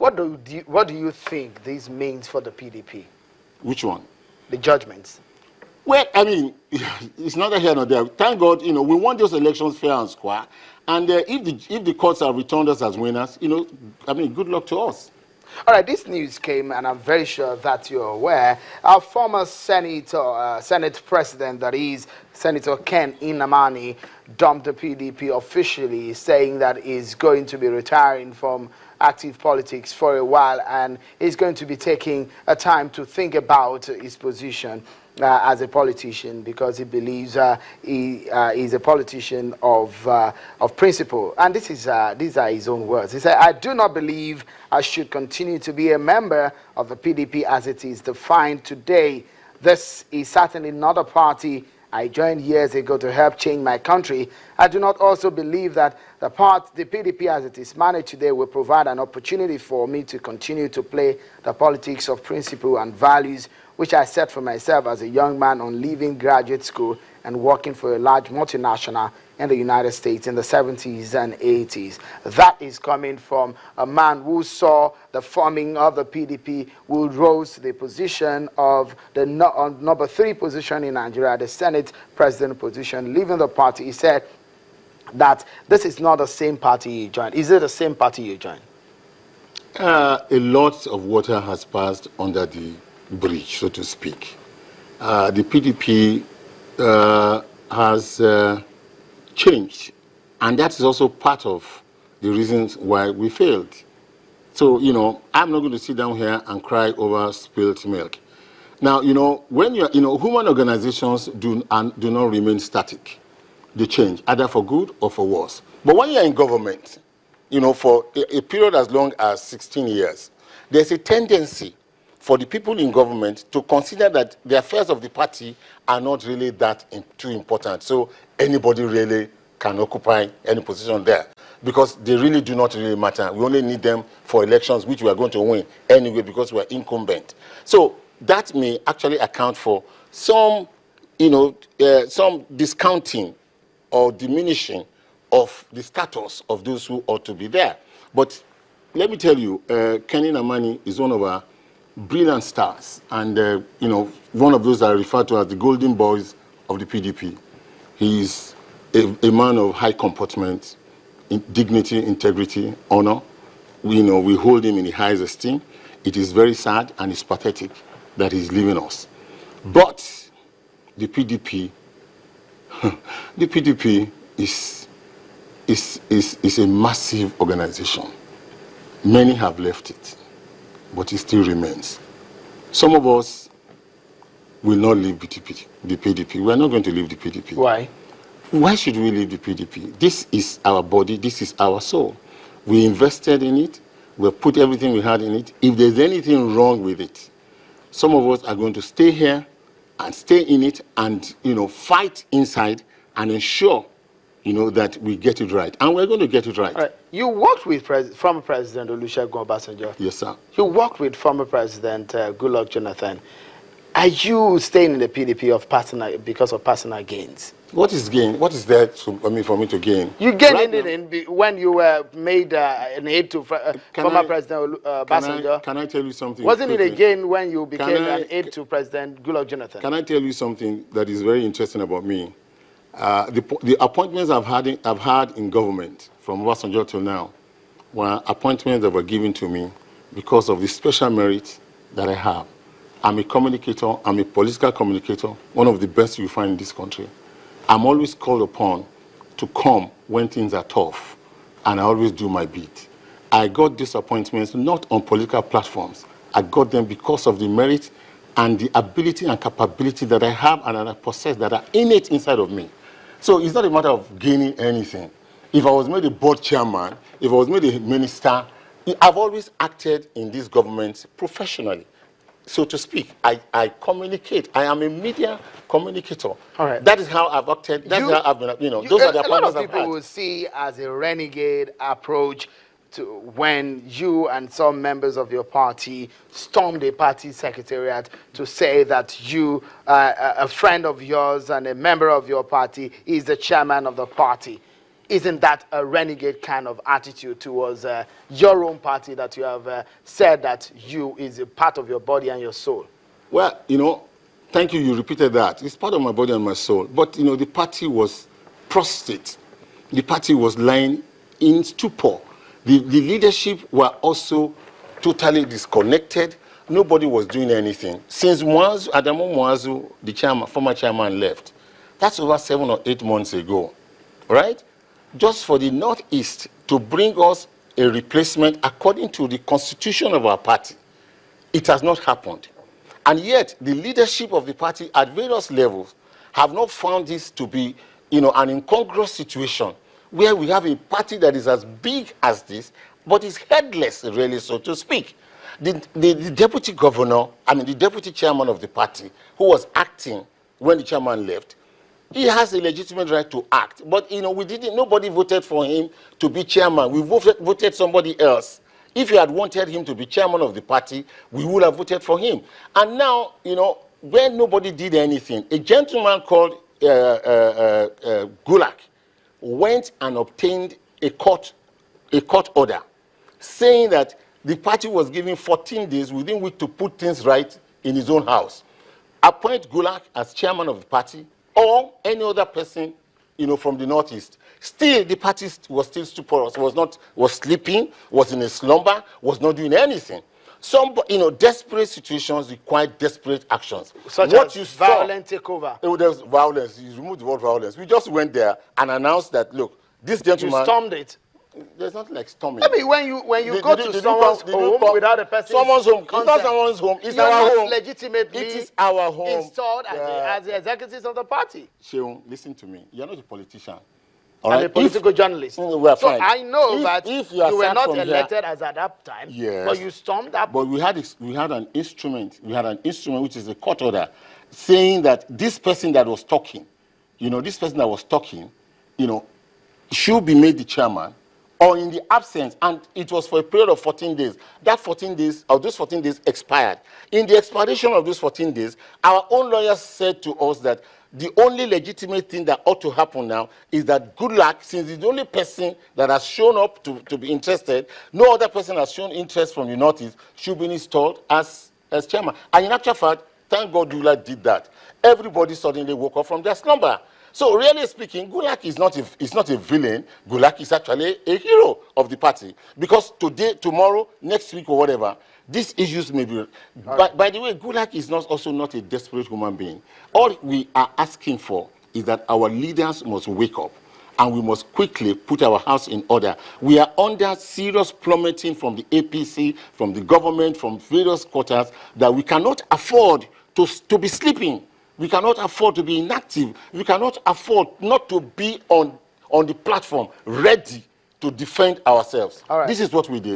What do you think this means for the PDP? Which one? The judgments. Well, I mean, it's neither here nor there. Thank God, we want those elections fair and square. And if the courts have returned us as winners, good luck to us. All right, this news came, and I'm very sure that you're aware. Our former Senate President, that is Senator Ken Inamani, dumped the PDP officially, saying that he's going to be retiring from active politics for a while, and he's going to be taking a time to think about his position as a politician, because he believes he is a politician of principle. And these are his own words. He said, "I do not believe I should continue to be a member of the PDP as it is defined today. This is certainly not a party I joined years ago to help change my country. I do not also believe that the PDP as it is managed today will provide an opportunity for me to continue to play the politics of principle and values which I set for myself as a young man on leaving graduate school and working for a large multinational in the United States in the 70s and 80s. That is coming from a man who saw the forming of the PDP, who rose to the position of the number 3 position in Nigeria, the Senate President position, leaving the party. He said that this is not the same party you joined. Is it the same party you joined? A lot of water has passed under the bridge, so to speak. The PDP has changed, and that is also part of the reasons why we failed. So, I'm not going to sit down here and cry over spilled milk. Now, when you're, human organizations do not remain static. They change, either for good or for worse. But when you're in government, for a period as long as 16 years, there's a tendency for the people in government to consider that the affairs of the party are not really that too important. So anybody really can occupy any position there, because they really do not really matter. We only need them for elections, which we are going to win anyway because we are incumbent. So that may actually account for some, some discounting or diminishing of the status of those who ought to be there. But let me tell you, Kenny Namani is one of our brilliant stars, and one of those I refer to as the golden boys of the PDP. He's a man of high comportment, dignity, integrity, honor. We hold him in the highest esteem. It is very sad and it's pathetic that he's leaving us. But the PDP, the PDP is a massive organization. Many have left it, but it still remains. Some of us will not leave the PDP. We are not going to leave the PDP. Why? Why should we leave the PDP? This is our body. This is our soul. We invested in it. We put everything we had in it. If there's anything wrong with it, some of us are going to stay here and stay in it and, fight inside and ensure, that we get it right. And we're going to get it right. All right. You worked with former President Olusegun Obasanjo. Yes, sir. You worked with former President Goodluck Jonathan. Are you staying in the PDP because of personal gains? What is gain? What is there for me to gain? You gained it when you were made an aide to former President Obasanjo. Can I tell you something? Wasn't it a gain when you became an aide to President Goodluck Jonathan? Can I tell you something that is very interesting about me? The appointments I've had in government from Obasanjo till now were appointments that were given to me because of the special merit that I have. I'm a communicator. I'm a political communicator, one of the best you find in this country. I'm always called upon to come when things are tough, and I always do my bit. I got these appointments not on political platforms. I got them because of the merit and the ability and capability that I have and that I possess, that are innate inside of me. So it's not a matter of gaining anything. If I was made a board chairman, if I was made a minister, I've always acted in this government professionally. So to speak, I communicate. I am a media communicator. All right. That is how I've acted. That's how I've been, those are the appointments I've had. A lot of people will see as a renegade approach to when you and some members of your party stormed a party secretariat to say that you, a friend of yours and a member of your party, is the chairman of the party. isn't that a renegade kind of attitude towards your own party that you have said that you is a part of your body and your soul? Well, you know, thank you, you repeated that. It's part of my body and my soul. But, you know, the party was prostrate. The party was lying in stupor. The leadership were also totally disconnected. Nobody was doing anything. Since Adamu Muazu, the chairman, former chairman, left, that's over 7 or 8 months ago, right? Just for the Northeast to bring us a replacement according to the constitution of our party, it has not happened. And yet, the leadership of the party at various levels have not found this to be, you know, an incongruous situation where we have a party that is as big as this, but is headless, really, so to speak. The deputy governor, the deputy chairman of the party, who was acting when the chairman left, he has a legitimate right to act. But, you know, nobody voted for him to be chairman. We voted somebody else. If you had wanted him to be chairman of the party, we would have voted for him. And now, you know, when nobody did anything, a gentleman called Gulak went and obtained a court order saying that the party was given 14 days within which to put things right in his own house. Appoint Gulak as chairman of the party or any other person, you know, from the Northeast. Still, the party was still stuporous, was sleeping, was in a slumber, was not doing anything. Some, you know, desperate situations require desperate actions. Such as violent takeover. There was violence. You removed the word violence. We just went there and announced that, look, this gentleman... You stormed it. There's nothing like storming. I mean, when you go to someone's home without a person's someone's home. consent, It's not someone's home. It's you're our not home. legitimately it is our home. Installed as the executives of the party. Sheung, listen to me. You're not a politician. I'm a political journalist. So fine. I know that if you were not elected as at that time, yes, but you stormed that. But we had an instrument. We had an instrument which is a court order saying that this person that was talking, you know, should be made the chairman, or in the absence, and it was for a period of 14 days. That 14 days, or those 14 days expired. In the expiration of those 14 days, our own lawyers said to us that the only legitimate thing that ought to happen now is that Goodluck, since he's the only person that has shown up to be interested, no other person has shown interest from the Northeast, should be installed as chairman. And in actual fact, thank God Goodluck did that. Everybody suddenly woke up from their slumber. So really speaking, Gulak is not a villain. Gulak is actually a hero of the party. Because today, tomorrow, next week or whatever, these issues may be... By the way, Gulak is also not a desperate human being. All we are asking for is that our leaders must wake up and we must quickly put our house in order. We are under serious plummeting from the APC, from the government, from various quarters, that we cannot afford to be sleeping. We cannot afford to be inactive. We cannot afford not to be on the platform ready to defend ourselves. All right. This is what we did.